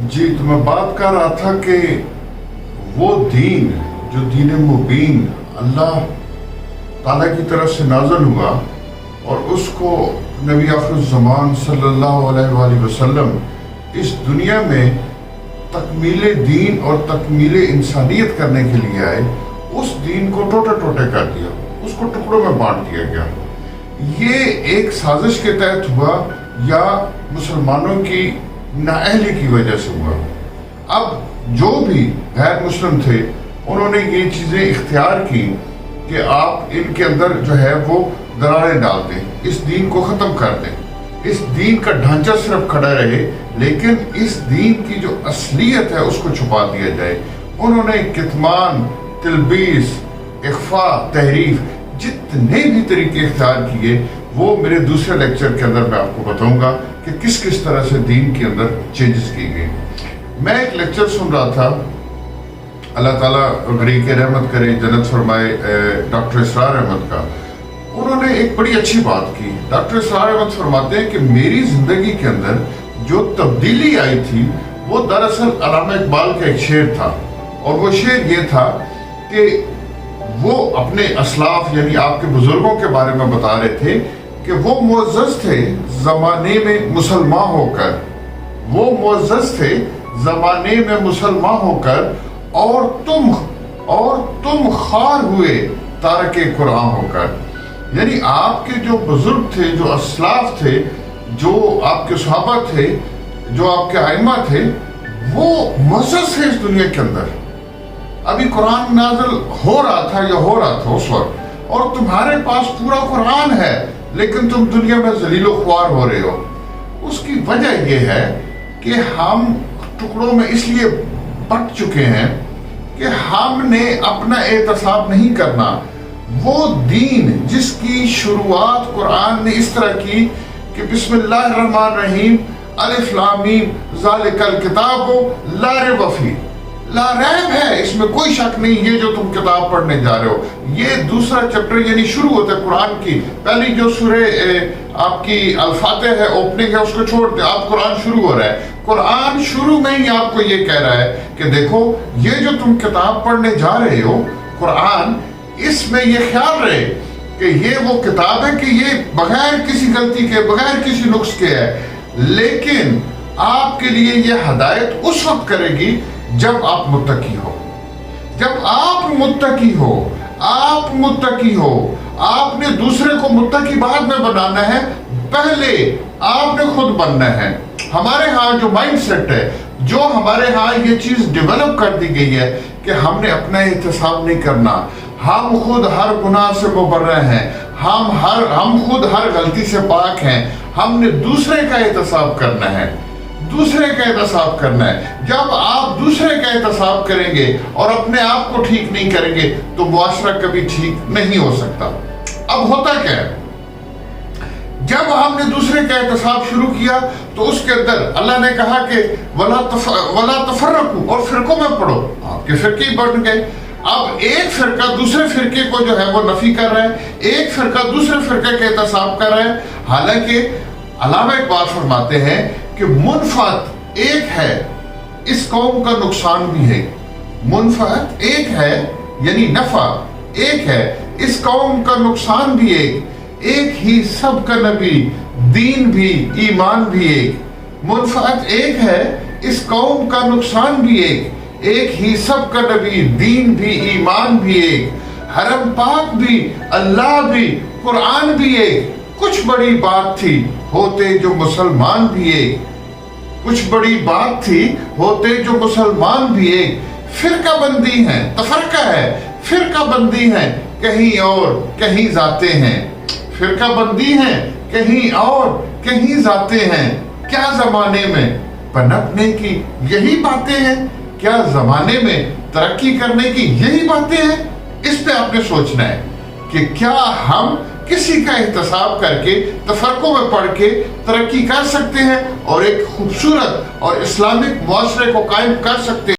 जी, तो मैं बात कर रहा था कि वो दीन जो दीन मुबीन अल्लाह ताला की तरफ से नाज़िल हुआ और उसको नबी आखिरुज़्ज़मान सल्लल्लाहु अलैहि वसल्लम इस दुनिया में तकमीले दीन और तकमीले इंसानियत करने के लिए आए, उस दीन को टोटे टोटे कर दिया, उसको टुकड़ों में बांट दिया गया। ये एक साजिश के तहत हुआ या मुसलमानों की नाअहली की वजह से हुआ। अब जो भी गैर मुस्लिम थे उन्होंने ये चीज़ें इख्तियार की कि आप इनके अंदर जो है वो दरारें डाल दें, इस दीन को ख़त्म कर दें, इस दीन का ढांचा सिर्फ खड़ा रहे लेकिन इस दीन की जो असलियत है उसको छुपा दिया जाए। उन्होंने कितमान, तिलबीस, इख्फा, तहरीफ, जितने भी तरीके इख्तियार किए वो मेरे दूसरे लेक्चर के अंदर मैं आपको बताऊंगा कि किस किस तरह से दीन के अंदर चेंजेस की गई। मैं एक लेक्चर सुन रहा था, अल्लाह ताला गरीब के रहमत करे, जन्नत फरमाए, डॉक्टर इसरार अहमद का। उन्होंने एक बड़ी अच्छी बात की। डॉक्टर इसरार अहमद फरमाते हैं कि मेरी ज़िंदगी के अंदर जो तब्दीली आई थी वो दरअसल अल्लामा इकबाल का एक शेर था, और वो शेर ये था कि वो अपने असलाफ यानी आपके बुजुर्गों के बारे में बता रहे थे कि वो मुअज़्ज़ज़ थे ज़माने में मुसलमान होकर, वो मुअज़्ज़ज़ थे ज़माने में मुसलमान होकर, और तुम खार हुए तारके कुरान होकर। यानी आपके जो बुजुर्ग थे, जो असलाफ थे, जो आपके सहाबा थे, जो आपके आइमा थे, वो मुअज़्ज़ज़ थे इस दुनिया के अंदर। अभी कुरान नाज़िल हो रहा था उस वक्त, और तुम्हारे पास पूरा कुरान है लेकिन तुम दुनिया में ज़लीलो ख्वार हो रहे हो। उसकी वजह यह है कि हम टुकड़ों में इसलिए बट चुके हैं कि हमने अपना एहतसाब नहीं करना। वो दीन जिसकी शुरुआत कुरान ने इस तरह की कि बिस्मिल्लाहिर्रहमानिर्रहीम अलिफ लाम मीम ज़ालिकल किताबु ला रैब फीह, ला रैब है, इसमें कोई शक नहीं, ये जो तुम किताब पढ़ने जा रहे हो। ये दूसरा चैप्टर यानी शुरू होता है कुरान की। पहली जो सूरह आपकी अल-फातिहा है, ओपनिंग है, उसको छोड़ दे, आप कुरान शुरू हो रहा है। कुरान शुरू में ही आपको ये कह रहा है कि देखो ये जो तुम किताब पढ़ने जा रहे हो कुरान, इसमें ये ख्याल रहे कि ये वो किताब है कि ये बगैर किसी गलती के, बगैर किसी नुक्स के है, लेकिन आपके लिए ये हदायत उस वक्त करेगी जब आप मुत्तकी हो। जब आप मुत्तकी हो, आप मुत्तकी हो, आपने दूसरे को मुत्तकी बाद में बनाना है, पहले आपने खुद बनना है। हमारे यहाँ जो माइंड सेट है, जो हमारे यहाँ ये चीज़ डेवलप कर दी गई है कि हमने अपना एहतसाब नहीं करना, हम खुद हर गुनाह से मुबर्रा हैं, हम खुद हर गलती से पाक हैं, हमने दूसरे का एहतसाब करना है, दूसरे का एहतसाब करना है। जब आप दूसरे का एहतसाब करेंगे और अपने आप को ठीक नहीं करेंगे तो मुआशरा कभी ठीक नहीं हो सकता। अब होता क्या है, जब हमने दूसरे का एहतसाब शुरू किया तो उसके अंदर अल्लाह ने कहा कि वला तफर्रकू, और फिरकों में पढ़ो, आपके फिरके बढ़ गए। अब एक फिरका दूसरे फिरके को जो है वो नफी कर रहा है, एक फिरका दूसरे फिरके का एहतसाब कर रहा है। हालांकि अल्लामा इकबाल फरमाते हैं कि मुनफअत एक है, इस कौम का नुकसान भी है। मुनफअत एक है यानी नफा एक है, इस कौम का नुकसान भी एक ही सबका नबी, दीन भी ईमान भी एक। मुनफअत एक है, इस कौम का नुकसान भी एक ही सबका नबी, दीन भी ईमान भी एक। हरम पाक भी, अल्लाह भी, कुरान भी एक। कुछ बड़ी बात थी होते जो मुसलमान भी एक, कुछ बड़ी बात थी होते जो मुसलमान भी एक। फिरका बंदी है, तफरका है, फिरका बंदी है, कहीं और कहीं जाते हैं, फिरका बंदी है, कहीं और कहीं जाते हैं। क्या जमाने में पनपने की यही बातें हैं, क्या जमाने में तरक्की करने की यही बातें हैं? इस पे आपने सोचना है कि क्या हम किसी का एहतसाब करके, तफरकों में पढ़ के तरक्की कर सकते हैं और एक खूबसूरत और इस्लामिक मुआशरे को कायम कर सकते हैं।